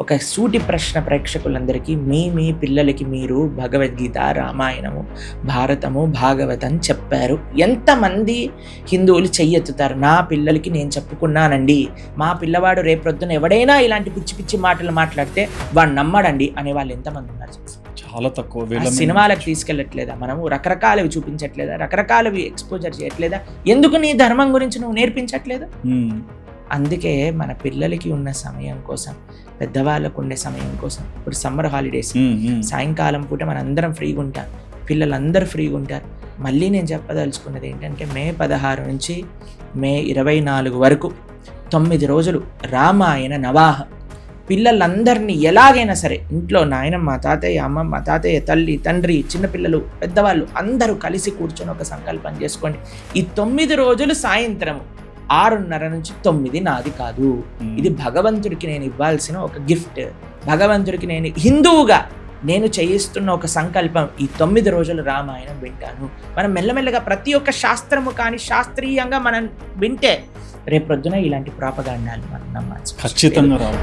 ఒక సూటి ప్రశ్న ప్రేక్షకులందరికీ, మీ పిల్లలకి మీరు భగవద్గీత, రామాయణము, భారతము, భాగవతం చెప్పారు. ఎంతమంది హిందువులు చెయ్యెత్తుతారు? నా పిల్లలకి నేను చెప్పుకున్నానండి, మా పిల్లవాడు రేపొద్దున ఎవడైనా ఇలాంటి పిచ్చి పిచ్చి మాటలు మాట్లాడితే వాడు నమ్మడండి అనే వాళ్ళు ఎంతమంది ఉన్నారు? చాలా తక్కువ. సినిమాలకు తీసుకెళ్ళట్లేదా? మనము రకరకాలవి చూపించట్లేదా? రకరకాలవి ఎక్స్పోజర్ చేయట్లేదా? ఎందుకు నీ ధర్మం గురించి నువ్వు నేర్పించట్లేదు? అందుకే మన పిల్లలకి ఉన్న సమయం కోసం, పెద్దవాళ్ళకు ఉండే సమయం కోసం, ఇప్పుడు సమ్మర్ హాలిడేస్, సాయంకాలం పూట మనందరం ఫ్రీగా ఉంటాం, పిల్లలందరూ ఫ్రీగా ఉంటారు. మళ్ళీ నేను చెప్పదలుచుకున్నది ఏంటంటే, మే 16 నుంచి మే 24 వరకు 9 రోజులు రామాయణ నవాహం. పిల్లలందరినీ ఎలాగైనా సరే ఇంట్లో నాయనమ్మ, తాతయ్య, అమ్మమ్మ, తాతయ్య, తల్లి, తండ్రి, చిన్నపిల్లలు, పెద్దవాళ్ళు అందరూ కలిసి కూర్చొని ఒక సంకల్పం చేసుకోండి. ఈ 9 రోజులు సాయంత్రం 6:30 నుంచి 9 నాది కాదు. ఇది భగవంతుడికి నేను ఇవ్వాల్సిన ఒక గిఫ్ట్. భగవంతుడికి నేను హిందువుగా నేను చేయిస్తున్న ఒక సంకల్పం. ఈ 9 రోజులు రామాయణం వింటాను. మనం మెల్లమెల్లగా ప్రతి ఒక్క శాస్త్రము కానీ శాస్త్రీయంగా మనం వింటే రేపొద్దున ఇలాంటి ప్రాపగాండాలు మనం నమ్మాల్సి ఖచ్చితంగా రావు.